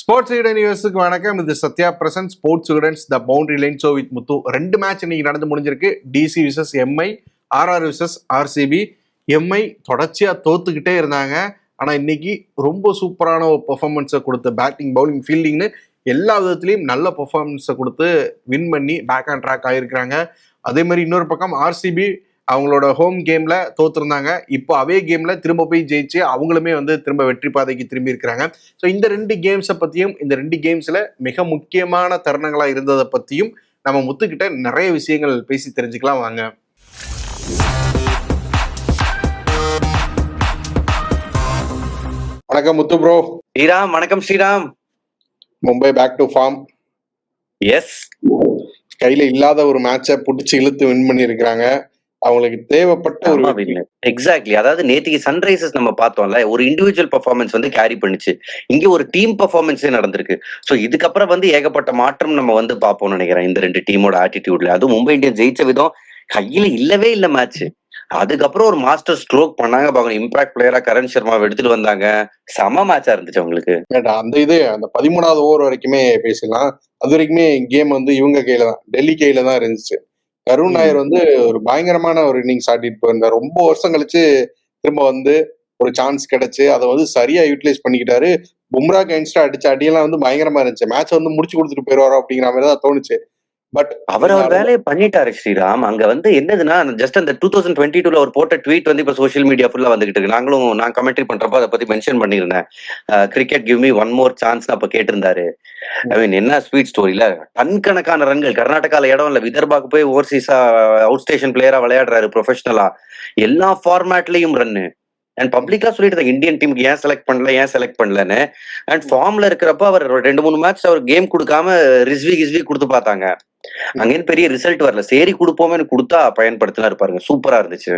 Sports Eden யூஎஸ்க்கு வணக்கம். இது Sathya present sports students the boundary line show with Muthu. 2 match இன்னைக்கு நடந்து முடிஞ்சிருக்கு. DC versus MI, RR versus RCB. MI தொடர்ச்சியா தோத்துக்கிட்டே இருந்தாங்க. ஆனா இன்னைக்கு ரொம்ப சூப்பரான ஒரு பெர்ஃபார்மன்ஸை கொடுத்து பேட்டிங், பவுலிங், ஃபீல்டிங்னு எல்லா விதத்துலையும் நல்ல பெர்ஃபார்மன்ஸை கொடுத்து வின் பண்ணி பேக் ஆன் ட்ராக் ஆகிருக்கிறாங்க. அதே மாதிரி இன்னொரு பக்கம் ஆர்சிபி அவங்களோட ஹோம் கேம்ல தோத்துருந்தாங்க. இப்போ அவே கேம்ல திரும்ப போய் ஜெயிச்சு அவங்களுமே திரும்ப வெற்றி பாதைக்கு திரும்பி இருக்கிறாங்க. ஸோ இந்த 2 கேம்ஸை பத்தியும், இந்த 2 கேம்ஸ்ல மிக முக்கியமான தருணங்களா இருந்ததை பத்தியும் நம்ம முத்துக்கிட்ட நிறைய விஷயங்கள் பேசி தெரிஞ்சுக்கலாம் வாங்க. வணக்கம் முத்து ப்ரோ. ஸ்ரீராம். வணக்கம் Sriram. Mumbai back to form. Yes, கையில இல்லாத ஒரு மேட்சை புடிச்சு இழுத்து வின் பண்ணி இருக்கிறாங்க. அவங்களுக்கு தேவைப்பட்ட ஒரு எக்ஸாக்ட்லி. அதாவது நேத்திக்கு சன்ரைசர்ஸ் நம்ம பார்த்தோம்ல, ஒரு இண்டிவிஜுவல் பெர்ஃபார்மன்ஸ் கேரி பண்ணிச்சு. இங்க ஒரு டீம் பெர்ஃபார்மன்ஸே நடந்திருக்கு. ஸோ இதுக்கப்புறம் ஏகப்பட்ட மாற்றம் நம்ம பார்ப்போம்னு நினைக்கிறேன் இந்த 2 டீமோட ஆட்டிடியூட்ல. அதுவும் மும்பை இந்தியன்ஸ் ஜெயிச்ச விதம் கையில இல்லவே இல்லை மேட்ச். அதுக்கப்புறம் ஒரு மாஸ்டர் ஸ்ட்ரோக் பண்ணாங்க பாக்கணும். இம்பாக்ட் பிளேயரா கரண் சர்மாவை எடுத்துட்டு வந்தாங்க. செம மேட்சா இருந்துச்சு அவங்களுக்கு. அந்த 13வது ஓவர் வரைக்குமே பேசலாம். அது வரைக்குமே கேம் இவங்க கையில தான், டெல்லி கையில தான் இருந்துச்சு. கருண் நாயர் ஒரு பயங்கரமான ஒரு இன்னிங்ஸ் ஆடிட்டு போயிருந்தார். ரொம்ப வருஷம் கழிச்சு திரும்ப ஒரு சான்ஸ் கிடைச்சு அதை சரியா யூட்டிலைஸ் பண்ணிக்கிட்டாரு. பும்ரா கைன்ஸ்டா அடிச்ச அடியெல்லாம் பயங்கரமா இருந்துச்சு. மேட்ச் முடிச்சு கொடுத்துட்டு போயிருவாரோ அப்படிங்கிற மாதிரி தான் தோணுச்சு. பட் அவர் வேலையை பண்ணிட்டாரு ஸ்ரீராம். அங்க என்னதுன்னா, ஜஸ்ட் அந்த 2022 அவர் போட்ட ட்வீட் இப்ப சோசியல் மீடியா ஃபுல்லா வந்துகிட்டு இருக்கு. நான் கமெண்ட்ரி பண்றப்ப அதை பத்தி மென்ஷன் பண்ணிருந்தேன். Cricket give me one more chance அப்ப கேட்டிருந்தாரு. ஐ மீன் என்ன ஸ்வீட் ஸ்டோரியில டன் கணக்கான ரன்கள். கர்நாடகால இடம் இல்ல, விதர்பாக்கு போய் ஓவர்சீஸா அவுட் ஸ்டேஷன் பிளேயரா விளையாடுறாரு ப்ரொஃபஷனலா. எல்லா ஃபார்மேட்லயும் ரன்னு. அண்ட் பப்ளிக்கா சொல்லிட்டு இந்தியன் டீமுக்கு ஏன் செலக்ட் பண்ணலன்னு. அண்ட் ஃபார்ம்ல இருக்கிறப்ப அவர் 2-3 மேட்ச் அவர் கேம் கொடுக்காம ரிஸ்வி கொடுத்து பார்த்தாங்க. அங்கேயும் பெரிய ரிசல்ட் வரல. சரி கொடுப்போமே கொடுத்தா பயன்படுத்தினா இருப்பாருங்க. சூப்பரா இருந்துச்சு.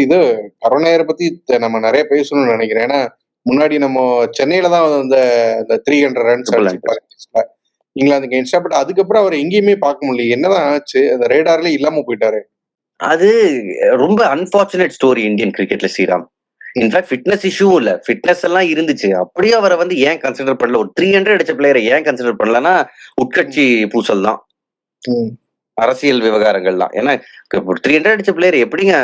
இது கருணையரை பத்தி நம்ம நிறைய பேசணும்னு நினைக்கிறேன். ஏன்னா முன்னாடி நம்ம சென்னையில தான் அந்த 300 ரன்ஸ் இங்கிலாந்து கேம்ஸ்டா. பட் அதுக்கப்புறம் அவர் எங்கேயுமே பார்க்க முடியல. என்னதான் ஆச்சு? அந்த ரேடார்ல இல்லாம போயிட்டாரு. அது ரொம்ப அன்பார்ச்சுனேட் ஸ்டோரி இந்தியன் கிரிக்கெட்ல ஸ்ரீராம். இன்ஃபேக்ட் ஃபிட்னஸ் இஷ்யூ இல்ல, ஃபிட்னஸ் எல்லாம் இருந்துச்சு. அப்படியே அவரை ஏன் கன்சிடர் பண்ணல? ஒரு 300 அடிச்ச பிளேயரை ஏன் கன்சிடர் பண்ணலன்னா உட்கட்சி பூசல் தான், அரசியல் விவகாரங்கள் தான். ஏன்னா 300 அடிச்ச பிளேயர் எப்படிங்க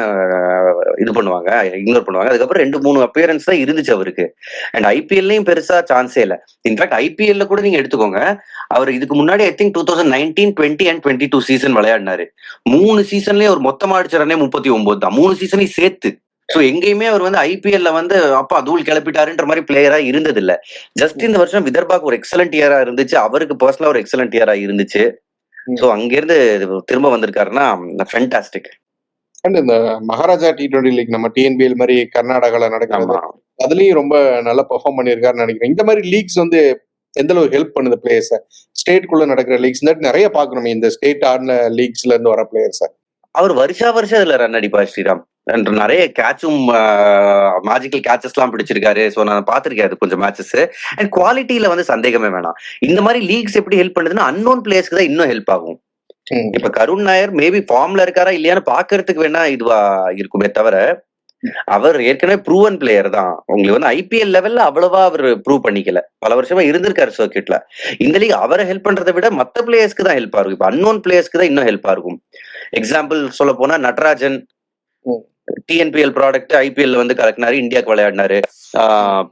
இது பண்ணுவாங்க, இக்னோர் பண்ணுவாங்க? அதுக்கப்புறம் 2-3 அப்பியரன்ஸ் தான் இருந்துச்சு அவருக்கு. அண்ட் ஐபிஎல்லையும் பெருசா சான்ஸே இல்லை. இன்ஃபேக்ட் ஐபிஎல்ல கூட நீங்க எடுத்துக்கோங்க, அவர் இதுக்கு முன்னாடி ஐ திங்க் 2019, 20 and 22 சீசன் விளையாடினாரு. 3 சீசன்லயே ஒரு மொத்தமா அடிச்ச ரன்னே 39 தான், 3 சீசனையும் சேர்த்து. சோ எங்கேயுமே அவர் ஐபிஎல்ல அப்பா தூள் கிளப்பிட்டாருன்ற மாதிரி பிளேயரா இருந்தது இல்ல. ஜஸ்ட் இந்த வருஷம் விதர்பாக்கு ஒரு எக்ஸலண்ட் இயரா இருந்துச்சு, அவருக்கு பர்சனலா ஒரு எக்ஸலண்ட் இயரா இருந்துச்சு. சோ அங்கிருந்து திரும்ப வந்திருக்காருன்னா ஃபேண்டாஸ்டிக். அண்ட் இந்த மகாராஜா T20 லீக் நம்ம டிஎன்பிஎல் மாதிரி கர்நாடகால நடக்கிறது, அதுலயும் ரொம்ப நல்லா பெர்ஃபார்ம் பண்ணியிருக்காருன்னு நினைக்கிறேன். இந்த மாதிரி லீக்ஸ் எந்த அளவு ஹெல்ப் பண்ணுது பிளேயர்ஸை? ஸ்டேட்குள்ள நடக்கிற லீக்ஸ் நிறைய பாக்கணுமே, இந்த ஸ்டேட் ஆடின லீக்ஸ்ல இருந்து வர பிளேயர்ஸை. அவர் வருஷம் இதுல ரன் அடிப்பார் ஸ்ரீராம். நிறைய கேட்சும் மேஜிக்கல் கேட்சஸ் எல்லாம் பிடிச்சிருக்காரு. சோ நான் பாத்திருக்கேன் அது கொஞ்சம் மேட்சஸ். அண்ட் குவாலிட்டியில சந்தேகமே வேணாம். இந்த மாதிரி லீக்ஸ் எப்படி ஹெல்ப் பண்ணுதுன்னா அன்னோன் பிளேயர்ஸ்க்கு தான் இன்னும் ஹெல்ப் ஆகும். இப்ப கருண் நாயர் மேபி ஃபார்ம்ல இருக்காரா இல்லையான்னு பாக்குறதுக்கு வேணா இதுவா இருக்குமே தவிர, அவர் ஏற்கனவே ப்ரூவன் பிளேயர் தான். உங்களுக்கு ஐபிஎல் லெவல்ல அவ்வளவா அவர் ப்ரூவ் பண்ணிக்கல. பல வருஷமா இருந்திருக்காரு சர்க்கியூட்ல. இந்த லீக் அவரை ஹெல்ப் பண்றதை விட மத்த பிளேயர்ஸ்க்கு தான் ஹெல்ப்பா இருக்கும். இப்ப அன்னோன் பிளேயர்ஸ்க்கு தான் இன்னும் ஹெல்ப்பா இருக்கும். எக்ஸாம்பிள் சொல்ல போனா நட்ராஜன் டிஎன்பிஎல் ப்ராடக்ட் ஐபிஎல் கலக்கினாரு, இந்தியாவுக்கு விளையாடினாரு.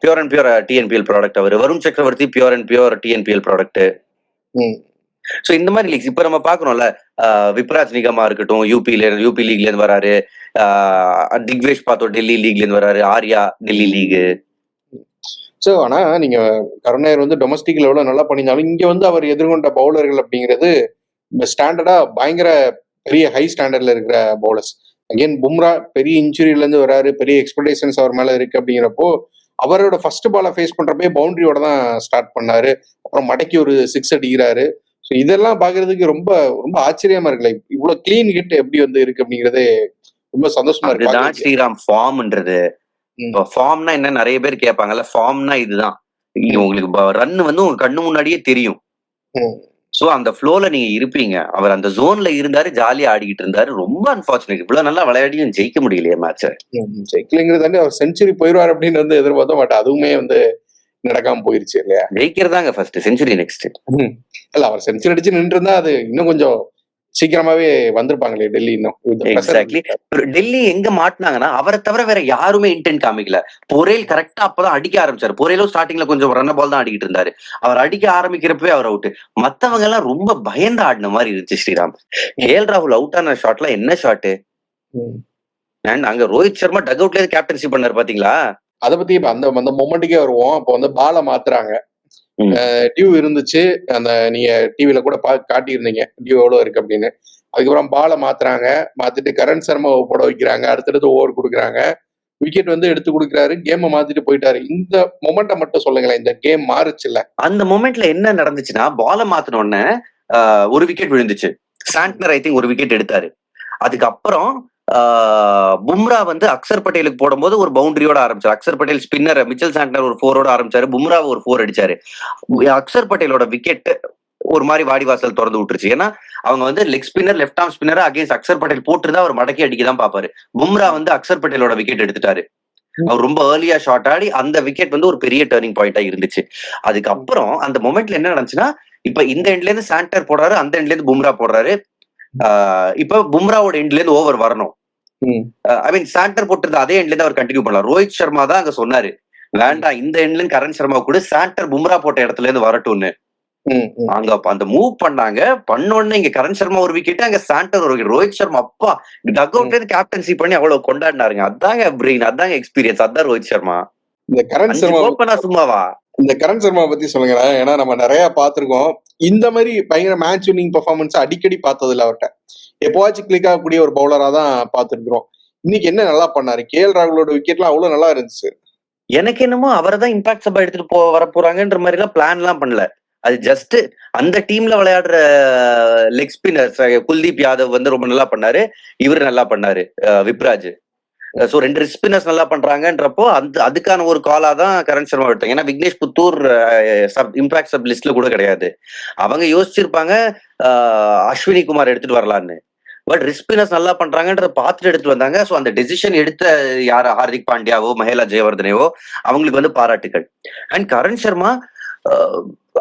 Pure and pure TNPL product அவரு. Varun Chakravarthy pure and pure TNPL product. So இந்த மாதிரி லீக்ஸ் இப்ப நம்ம பாக்குறோம்ல. விப்ராஜ் நிகமா இருக்கட்டும், யூபி லீக்ல இருந்து வராரு. திக்வேஷ் பார்த்தோம் டெல்லி லீக்ல இருந்து வராரு. ஆர்யா டெல்லி லீக். சோ ஆனா நீங்க கருணையர் டொமஸ்டிக் லெவல்ல நல்லா பண்ணிருந்தாலும் இங்க அவர் எதிர்கொண்ட பவுலர்கள் அப்படிங்கிறது ஸ்டாண்டர்டா பயங்கர பெரிய ஹை ஸ்டாண்டர்ட்ல இருக்கிற பவுலர்ஸ். அகெயின் பும்ரா பெரிய இன்ஜுரியில இருந்து வராரு, பெரிய எக்ஸ்பெக்டேஷன்ஸ் அவர் மேல இருக்கு. அப்படிங்கிறப்போ அவரோட ஃபர்ஸ்ட் பாலை ஃபேஸ் பண்றப்பே பவுண்டரியோட தான் ஸ்டார்ட் பண்ணாரு. அப்புறம் மடக்கி ஒரு 6 அடிக்கிறாரு. ஸோ இதெல்லாம் பாக்குறதுக்கு ரொம்ப ரொம்ப ஆச்சரியமா இருக்குல்ல. இவ்வளவு கிளீன் ஹிட் எப்படி இருக்கு அப்படிங்கறதே ரொம்ப சந்தோஷமா இருக்கு. ஸ்ரீராம் ஃபார்ம்ன்றது, ஃபார்ம்னா என்ன நிறைய பேர் கேட்பாங்கல்ல. ஃபார்ம்னா இதுதான். உங்களுக்கு ரன் உங்க கண்ணு முன்னாடியே தெரியும். சோ அந்த ஃப்ளோல நீங்க இருப்பீங்க. அவர் அந்த ஜோன்ல இருந்தாரு, ஜாலியா ஆடிக்கிட்டு இருந்தாரு. ரொம்ப அன்பார்ச்சுனேட், இவ்வளவு நல்லா விளையாடியும் ஜெயிக்க முடியலையே மேட்ச. ஜெயிக்கலைங்கிறது அவர் செஞ்சுரி போயிடுவார் அப்படின்னு எதிர்பார்த்தோம். பட் அதுவுமே நடக்காம போயிருச்சு இல்லையா? ஜெயிக்கிறதாங்க ஃபர்ஸ்ட், செஞ்சுரி நெக்ஸ்ட். இல்ல அவர் செஞ்சுரி அடிச்சு நின்று இருந்தா அது இன்னும் கொஞ்சம் சீக்கிரமாவே வந்திருப்பாங்களே டெல்லி. இன்னும் எக்ஸாக்ட்லி. டெல்லி எங்க மாட்டினாங்கன்னா அவரை தவிர வேற யாருமே இன்டென்ட் காமிக்கல. பொரேல் கரெக்டா அப்பதான் அடிக்க ஆரம்பிச்சாரு. பொரேலும் ஸ்டார்டிங்ல கொஞ்சம் ரன் பால் தான் அடிக்கிட்டு இருந்தாரு. அவர் அடிக்க ஆரம்பிக்கிறப்பவே அவர் அவுட். மத்தவங்க எல்லாம் ரொம்ப பயந்து ஆடின மாதிரி இருந்துச்சு ஸ்ரீராம். கேஎல் ராகுல் அவுட் ஆன ஷாட்ல என்ன ஷாட், அண்ட் அங்க ரோஹித் சர்மா டக் அவுட்ல கேப்டன்சி பண்ணாரு பாத்தீங்களா? அதை பத்தி இப்ப அந்த மொமெண்ட்டுக்கே வருவோம். அப்போ வந்து பால மாத்துறாங்க. டியூ இருந்துச்சு, அந்த நீங்க டிவில கூட காட்டியிருந்தீங்க டியூ எவ்வளவு இருக்கு அப்படின்னு. அதுக்கப்புறம் பால மாத்துறாங்க, மாத்திட்டு கரண் சர்மாவை போட வைக்கிறாங்க, அடுத்தடுத்து ஓவர் கொடுக்குறாங்க, விக்கெட் வந்து எடுத்து கொடுக்குறாரு, கேமை மாத்திட்டு போயிட்டாரு. இந்த மொமெண்ட்டை மட்டும் சொல்லுங்களேன், இந்த கேம் மாறுச்சுல்ல. அந்த மொமெண்ட்ல என்ன நடந்துச்சுன்னா, பால மாத்தின உடனே ஒரு விக்கெட் விழுந்துச்சு. சாண்ட்னர் ஐ திங்க் ஒரு விக்கெட் எடுத்தாரு. அதுக்கப்புறம் பும்ரா வந்து அக்சர் பட்டேலுக்கு போடும்போது ஒரு பவுண்டரியோட ஆரம்பிச்சாரு. Axar Patel spinner, Mitchell Santner ஒரு 4 ஆரம்பிச்சாரு, பும்ரா ஒரு 4 அடிச்சாரு. அக்சர் பட்டேலோட விக்கெட் ஒரு மாதிரி வாடிவாசல் திறந்து விட்டுருச்சு. ஏன்னா அவங்க வந்து leg spinner, left arm spinner against Axar Patel போட்டுருந்தா அவர் மடக்கி அடிக்கதான் பாப்பாரு. பும்ரா வந்து அக்சர் பட்டேலோட விக்கெட் எடுத்துட்டாரு. அவர் ரொம்ப ஏர்லியா ஷாட் ஆடி அந்த விக்கெட் வந்து ஒரு பெரிய டர்னிங் பாயிண்டா இருந்துச்சு. அதுக்கப்புறம் அந்த மொமெண்ட்ல என்ன நடந்துச்சுன்னா, இப்ப இந்த எண்ட்ல இருந்து சாண்டர் போடுறாரு, அந்த எண்ட்ல இருந்து பும்ரா போடுறாரு. இப்ப பும்ராவோட எண்ட்ல இருந்து ஓவர் வரணும். ஐ மீன் சாண்டர் போட்டிருந்த அதே எண்ட்ல இருந்து அவர் கண்டினியூ பண்ணலாம். ரோஹித் சர்மா தான் அங்க சொன்னாரு, வேண்டாம் இந்த எண்ட்ல இருந்து கரண் சர்மா கூட சாண்டர் பும்ரா போட்ட இடத்துல இருந்து வரட்டும்னு. அங்க அந்த மூவ் பண்ணாங்க. பண்ணோடனே இங்க கரண் சர்மா ஒரு விக்கெட், அங்க சாண்டர் ஒரு விக்கெட். ரோஹித் சர்மா அப்பா டக் அவுட்ல இருந்து கேப்டன்சி பண்ணி அவ்வளவு கொண்டாடினாருங்க. அதாங்க பிரெயின், அதாங்க எக்ஸ்பீரியன்ஸ், அதான் ரோஹித் சர்மா. இந்த கரண் சர்மா சும்மாவா? இந்த கரண் சர்மா பத்தி சொல்லுங்க. ஏன்னா நம்ம நிறைய பாத்துருக்கோம் இந்த மாதிரி பயங்கர மேட்ச் வின்னிங் பெர்ஃபார்மன்ஸ் அடிக்கடி பார்த்தது இல்ல அவர்கிட்ட. எப்போவாச்சும் கிளிக் ஆகக்கூடிய ஒரு பவுலரா தான் பார்த்துருக்கிறோம். இன்னைக்கு என்ன நல்லா பண்ணாரு. கேஎல் ராகுலோட விக்கெட்லாம் அவ்வளவு நல்லா இருந்துச்சு. எனக்கு என்னமோ அவரை தான் இம்பாக்ட் சபா எடுத்துட்டு வர போறாங்கன்ற மாதிரி எல்லாம் பிளான் எல்லாம் பண்ணல. அது ஜஸ்ட் அந்த டீம்ல விளையாடுற லெக் ஸ்பின்னர்ஸ் குல்தீப் யாதவ் வந்து ரொம்ப நல்லா பண்ணாரு, இவரு நல்லா பண்ணாரு விப்ராஜ். சோ 2 ஸ்பின்னர்ஸ் நல்லா பண்றாங்கன்றப்போ அதுக்கான ஒரு காலா தான் கரண் சர்மா எடுத்தாங்க. ஏன்னா விக்னேஷ் புத்தூர் இம்பாக்ட் சப் லிஸ்ட்ல கூட கிடையாது. அவங்க யோசிச்சிருப்பாங்க அஸ்வினி குமார் எடுத்துட்டு வரலான்னு. பட் ஸ்பின்னர்ஸ் நல்லா பண்றாங்கன்றத பார்த்துட்டு எடுத்துட்டு வந்தாங்க. சோ அந்த டெசிஷன் எடுத்த யார், ஹார்திக் பாண்டியாவோ மஹேலா ஜெயவர்தனேவோ, அவங்களுக்கு வந்து பாராட்டுகள். And Karan Sharma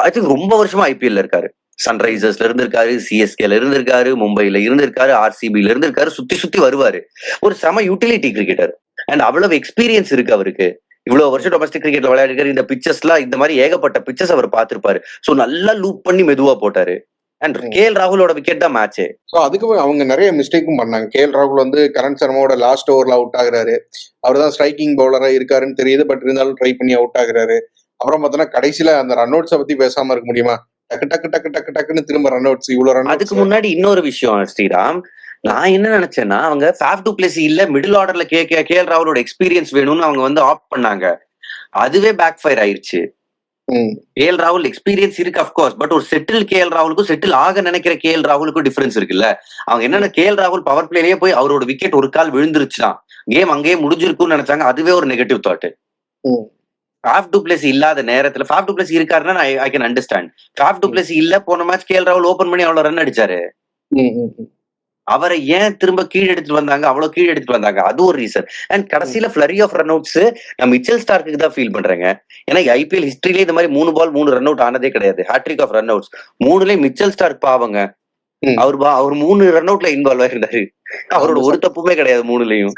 I think ரொம்ப வருஷமா ஐபிஎல்ல இருக்காரு. சன்ரைசர்ஸ்ல இருந்திருக்காரு, சிஎஸ்கேல இருந்திருக்காரு, மும்பைல இருந்திருக்காரு, ஆர்சிபில இருந்திருக்காரு, சுத்தி சுத்தி வருவாரு. ஒரு செம யூட்டிலிட்டி கிரிக்கெட்டர். அண்ட் அவ்வளவு எக்ஸ்பீரியன்ஸ் இருக்கு அவருக்கு. இவ்வளவு வருஷம் டொமஸ்டிக் கிரிக்கெட்ல விளையாடிருக்காரு. இந்த பிச்சர்ஸ்லாம், இந்த மாதிரி ஏகப்பட்ட பிச்சர்ஸ் அவர் பார்த்திருப்பாரு. சோ நல்லா லூப் பண்ணி மெதுவா போட்டாரு. அண்ட் கேஎல் ராகுலோட விக்கெட் தான் மேட்ச். சோ அதுக்கு அவங்க நிறைய மிஸ்டேக்கும் பண்ணாங்க. கேஎல் ராகுல் வந்து கரண் சர்மாவோட லாஸ்ட் ஓவர்ல அவுட் ஆகுறாரு. அவர் தான் ஸ்ட்ரைக்கிங் பவுலரா இருக்காருன்னு தெரியுது, பட் இருந்தாலும் ட்ரை பண்ணி அவுட் ஆகுறாரு. அப்புறம் பார்த்தோன்னா கடைசியில அந்த ரன் அவுட்ஸை பத்தி பேசாம இருக்க முடியுமா? டக்கு டக்கு டக்கு டக்கு டக்குன்னு திரும்ப ரன் அவுட்ஸ், இவ்வளவு ரன். அதுக்கு முன்னாடி இன்னொரு விஷயம் ஸ்ரீராம், நான் என்ன நினைச்சேன்னா, அவங்க ஃபேஃப் டு பிளேஸ் இல்ல மிடில் ஆர்டர்ல கேஎல் ராகுலோட எக்ஸ்பீரியன்ஸ் வேணும்னு அவங்க வந்து ஆப்ட் பண்ணாங்க. அதுவே பேக் ஃபயர் ஆயிடுச்சு. கேஎல் ராகுல் எக்ஸ்பீரியன்ஸ் இருக்கு அப்கோர்ஸ், பட் ஒரு செட்டில் கேஎல் ராகுலுக்கும் செட்டில் ஆக நினைக்கிற கேஎல் ராகுலுக்கும் டிஃபரன்ஸ் இருக்குல்ல. அவங்க என்னன்னா, கேஎல் ராகுல் பவர் பிளேலயே போய் அவரோட விக்கெட் ஒரு கால் விழுந்துருச்சுதான், கேம் அங்கேயே முடிஞ்சிருக்கும்னு நினைச்சாங்க. அதுவே ஒரு negative thought. Faf to place இல்லாத நேரத்துல ஃபேஃப் டு பிளேஸ் இருக்காருன்னா I can understand. Faf to place இல்ல, போன மேட்ச் கேஎல் ராகுல் ஓபன் பண்ணி அவ்வளவு ரன் அடிச்சாரு. அவரை ஏன் திரும்ப கீழே எடுத்துட்டு வந்தாங்க, அவ்வளவு கீழே எடுத்துட்டு வந்தாங்க, அது ஒரு ரீசன். அண்ட் கடைசியில ஃபிளரி ஆஃப் ரன் அவுட்ஸ் நான் மிச்சல் ஸ்டார்க்கு தான் ஃபீல் பண்றேங்க. ஏன்னா ஐபிஎல் ஹிஸ்டரியிலே இந்த மாதிரி 3 பால் 3 ரன் அவுட் ஆனதே கிடையாது. ஹேட்ரிக் ஆஃப் ரன் அவுட்ஸ் 3லயும் மிச்சல் ஸ்டார்க் பாவங்க. அவர் 3 ரன் அவுட்ல இன்வால்வ் ஆயிருந்தாரு. அவரோட ஒரு தப்புமே கிடையாது 3லயும்.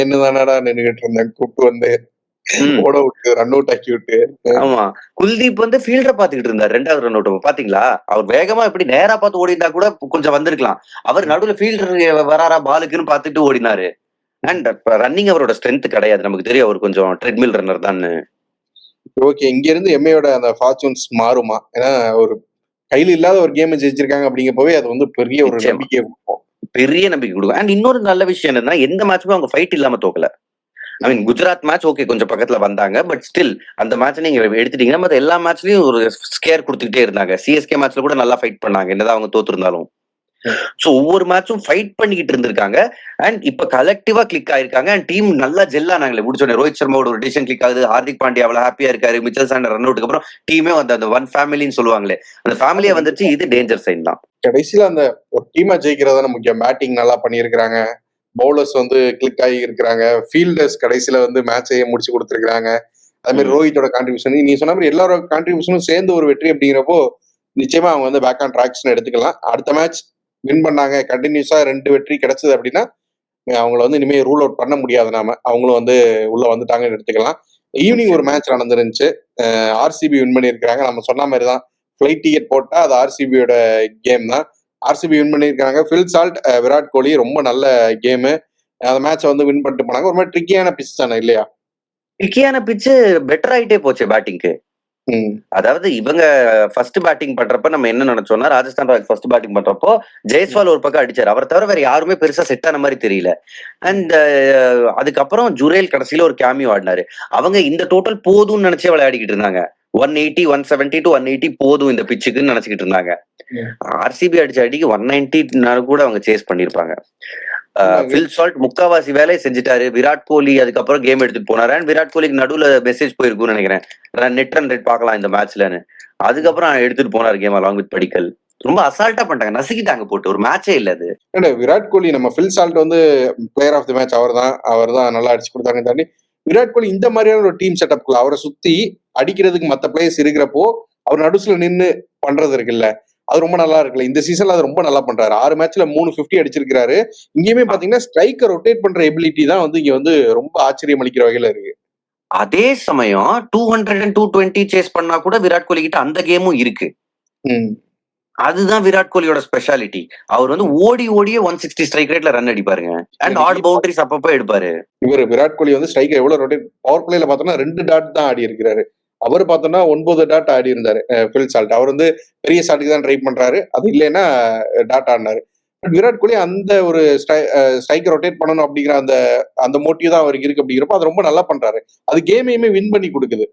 என்னதானடா நின்னுகிட்டு இருந்தேன், கூப்பிட்டு வந்து ஓட விட்டு ரன் அவுட் ஆக்கி விட்டு. ஆமா, குல்தீப் வந்து ஃபீல்டரை பாத்துக்கிட்டு இருந்தாரு 2வது ரன் அவுட். பாத்தீங்களா, அவர் வேகமா எப்படி நேரா பார்த்து ஓடி இருந்தா கூட கொஞ்சம் வந்திருக்கலாம். அவர் நடுவுல ஃபீல்டர் வராரா பாலுக்குன்னு பாத்துட்டு ஓடினாரு. அண்ட் ரன்னிங் அவரோட ஸ்ட்ரென்த் கிடையாது, நமக்கு தெரியும் அவர் கொஞ்சம் ட்ரெட்மில் ரன்னர் தான். ஓகே, இங்க இருந்து எம்ஏயோட அந்த ஃபார்ச்சூன்ஸ் மாறுமா? ஏன்னா ஒரு கையில இல்லாத ஒரு கேம் ஜெயிச்சிருக்காங்க அப்படிங்கப்பவே அது வந்து பெரிய ஒரு நம்பிக்கை கொடுக்கும், பெரிய நம்பிக்கை கொடுக்கும். அண்ட் இன்னொரு நல்ல விஷயம் என்னன்னா, எந்த மேட்சுமே அவங்க ஃபைட் இல்லாம தோக்கல. ஐ மீன் குஜராத் மேட்ச் ஓகே கொஞ்சம் பக்கத்துல வந்தாங்க, பட் ஸ்டில் அந்த மேட்ச் நீங்க எடுத்துட்டீங்கன்னா மத்த எல்லா மேட்ச்லயும் ஒரு ஸ்கேர் கொடுத்துக்கிட்டே இருந்தாங்க. சிஎஸ்கே மேட்ச்ல கூட நல்லா ஃபைட் பண்ணாங்க, என்னதான் அவங்க தோத்துருந்தாலும். சோ ஒவ்வொரு மேட்சும் ஃபைட் பண்ணிக்கிட்டு இருந்திருக்காங்க. அண்ட் இப்ப கலெக்டிவா கிளிக் ஆயிருக்காங்க. அண்ட் டீம் நல்லா ஜெல்லா நாங்களே முடிச்சோடனே ரோஹித் சர்மாவோட ஒரு டிசிஷன் கிளிக் ஆகுது. ஹார்திக் பாண்டியா அவ்வளவு ஹாப்பியா இருக்காரு. மிச்சல் சாண்டர் ரன் அவுட்டுக்கு அப்புறம் டீமே வந்து அந்த ஒன் ஃபேமிலின்னு சொல்லுவாங்களே, அந்த ஃபேமிலியா வந்துச்சு. இது டேஞ்சர் சைன் தான். கடைசியில அந்த ஒரு டீமா ஜெயிக்கிறதான முக்கியம். பேட்டிங் நல்லா பண்ணியிருக்கிறாங்க, பவுலர்ஸ் வந்து கிளிக் ஆகி இருக்கிறாங்க, ஃபீல்டர்ஸ் கடைசியில வந்து மேட்சையே முடிச்சு கொடுத்துருக்காங்க. அதே மாதிரி ரோஹித்தோட கான்ட்ரிபியூஷன், நீ சொன்ன மாதிரி எல்லாரோட கான்ட்ரிபியூஷனும் சேர்ந்து ஒரு வெற்றி அப்படிங்கிறப்போ நிச்சயமா அவங்க வந்து பேக் ஆன் ட்ராக்ஸ்னு எடுத்துக்கலாம். அடுத்த மேட்ச் வின் பண்ணாங்க, கண்டினியூஸா 2 வெற்றி கிடைச்சது அப்படின்னா அவங்கள வந்து இனிமேல் ரூல் அவுட் பண்ண முடியாது. நாம அவங்களும் வந்து உள்ள வந்துட்டாங்கன்னு எடுத்துக்கலாம். ஈவினிங் ஒரு மேட்ச் நடந்துருந்துச்சு. ஆர்சிபி வின் பண்ணியிருக்காங்க. நம்ம சொன்ன மாதிரி தான், ஃபிளைட் டிக்கெட் போட்டா அது ஆர்சிபியோட கேம் தான். ஆர்சிபி வின் பண்ணியிருக்காங்க. ஃபில் சால்ட், விராட் கோலி ரொம்ப நல்ல கேமு. அந்த மேட்சை வந்து வின் பண்ணிட்டு போனாங்க. ஒரு மாதிரி ட்ரிக்கியான பிச் தானே இல்லையா? ட்ரிக்கியான பிச்சு பெட்டர் ஆயிட்டே போச்சு பேட்டிங்க்கு. அதாவது இவங்க ஃபர்ஸ்ட் பேட்டிங் பண்றப்ப நம்ம என்ன நினைச்சோம்னா, ராஜஸ்தான் ராயல்ஸ் ஃபர்ஸ்ட் பேட்டிங் பண்றப்போ ஜெய்ஸ்வால் ஒரு பக்கம் அடிச்சாரு. அவர் தவிர வேற யாருமே பெருசா செட் ஆன மாதிரி தெரியல. அண்ட் அதுக்கப்புறம் ஜுரேல் கடைசியில ஒரு கேமியோ ஆடினாரு. அவங்க இந்த டோட்டல் போதும்னு நினைச்சே விளையாடிக்கிட்டு இருந்தாங்க. 180 170 to 180 போதும் இந்த பிச்சுக்குன்னு நினைச்சுக்கிட்டு இருந்தாங்க. ஆர்சிபி அடிச்ச அடிக்கு 190 கூட அவங்க சேஸ் பண்ணிருப்பாங்க. ஃபில் சால்ட் முக்காவாசி வேலையை செஞ்சுட்டாரு. விராட் கோலி அதுக்கப்புறம் கேம் எடுத்துட்டு போனாரு. அண்ட் விராட் கோலிக்கு நடுவுல மெசேஜ் போயிருக்கும்னு நினைக்கிறேன், நெட் ரன் ரேட் பார்க்கலாம் இந்த மேட்ச்லன்னு. அதுக்கப்புறம் எடுத்துட்டு போனாரு கேம் அலாங் வித் படிக்கல். ரொம்ப அசால்ட்டா பண்ணிட்டாங்க, நசுக்கிட்டாங்க போட்டு. ஒரு மேட்சே இல்ல அது. விராட் கோலி நம்ம ஃபில் சால்ட் வந்து பிளேயர் ஆஃப் தி மேட்ச் அவர் தான் நல்லா அடிச்சு கொடுத்தாங்க. தாண்டி விராட் கோலி இந்த மாதிரியான ஒரு டீம் செட்டப்குள்ள அவரை சுத்தி அடிக்கிறதுக்கு மத்த பிளேயர்ஸ் இருக்கிறப்போ அவர் நடுசுல நின்று பண்றது இருக்குல்ல, அது ரொம்ப நல்லா இருக்குல்ல. இந்த சீசன்ல அது ரொம்ப நல்லா பண்றாரு. 6 மேட்ச்ல 350 அடிச்சிருக்காரு. இங்கேயுமே பாத்தீங்கன்னா ஸ்ட்ரைக்கர் ரொட்டேட் பண்ற எபிலிட்டி தான் வந்து இங்க வந்து ரொம்ப ஆச்சரியம் அளிக்கிற வகையில இருக்கு. அதே சமயம் 200 and 220 சேஸ் பண்ணா கூட விராட் கோலி கிட்ட அந்த கேமும் இருக்கு. அதுதான் விராட் கோலியோட ஸ்பெஷாலிட்டி. அவர் வந்து ஓடி ஓடியே 160 ஸ்ட்ரைக் ரேட்ல ரன் அடிப்பாருங்க. அண்ட் ஆட் பவுண்டரிஸ் அப்பப்போ எடுப்பாரு. இவர் விராட் கோலி வந்து ஸ்ட்ரைக்கர் எவ்வளவு ரொட்டேட், பவர் பிளேல பார்த்தோம்னா 2 டாட் தான் ஆடி இருக்கிறாரு. அவர் பார்த்தோம்னா 9 டாட் ஆடி இருந்தாரு ஃபில் சால்ட். அவர் வந்து பெரிய ஷாட்டுக்கு தான் ட்ரை பண்றாரு, அது இல்லைன்னா டாட் ஆடினாரு. பட் விராட் கோலி அந்த ஒரு ஸ்ட்ரைக்கர் ரொட்டேட் பண்ணணும் அப்படிங்கிற அந்த மோட்டிவ் தான் அவருக்கு இருக்கு. அப்படிங்கிறப்ப அது ரொம்ப நல்லா பண்றாரு. அது கேமையுமே வின் பண்ணி கொடுக்குது.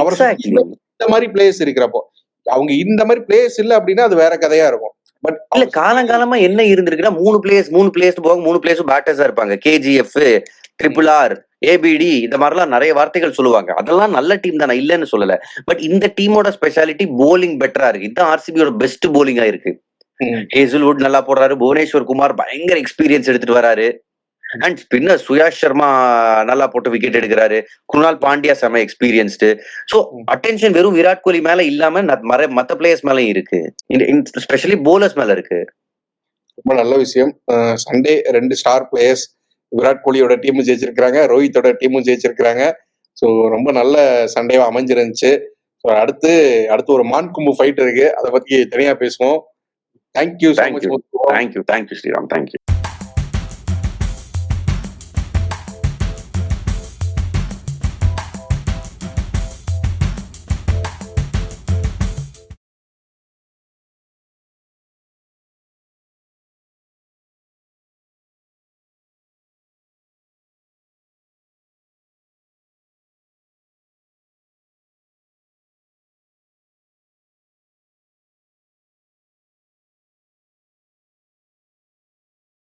அவர் இந்த மாதிரி பிளேயர்ஸ் இருக்கிறப்போ, அவங்க இந்த மாதிரி பிளேயர்ஸ் இல்ல அப்படின்னா அது வேற கதையா இருக்கும். பட் இல்ல, காலங்காலமா என்ன இருந்திருக்குன்னா 3 பிளேயர்ஸ் போக 3 பிளேயர்ஸ் பேட்டர்ஸா இருப்பாங்க. கேஜிஎஃப், ட்ரிபிள் ஆர், ஏபிடி, இந்த மாதிரிலாம் நிறைய வார்த்தைகள் சொல்லுவாங்க. அதெல்லாம் நல்ல டீம் தான், நான் இல்லைன்னு சொல்லல. பட் இந்த டீமோட ஸ்பெஷாலிட்டி போலிங் பெட்டரா இருக்கு. இதுதான் ஆர்சிபியோட பெஸ்ட் போலிங்கா இருக்கு. ஹேசல்வுட் நல்லா போடுறாரு. புவனேஸ்வர் குமார் பயங்கர எக்ஸ்பீரியன்ஸ் எடுத்துட்டு வராரு. அண்ட் ஸ்பின்னர் சுயாஷ் சர்மா நல்லா போட்டு விக்கெட் எடுக்கிறாரு. குணால் பாண்டியா செம எக்ஸ்பீரியன்ஸ்டு. சோ அட்டென்ஷன் வெறும் விராட் கோலி மேல இல்லாம மத்த பிளேயர்ஸ் மேல இருக்கு, ஸ்பெஷலி போலர்ஸ் மேல இருக்கு. ரொம்ப நல்ல விஷயம். சண்டே 2 ஸ்டார் பிளேயர்ஸ், விராட் கோலியோட டீமும் ஜெயிச்சிருக்காங்க, ரோஹித்தோட டீமும் ஜெயிச்சிருக்காங்க. ஸோ ரொம்ப நல்ல சண்டேவா அமைஞ்சிருந்துச்சு. ஸோ அடுத்து ஒரு மான் கும்பு ஃபைட் இருக்கு, அதை பத்தி தனியா பேசுவோம். தேங்க்யூ. தேங்க்யூ ஸ்ரீராம். தேங்க்யூ.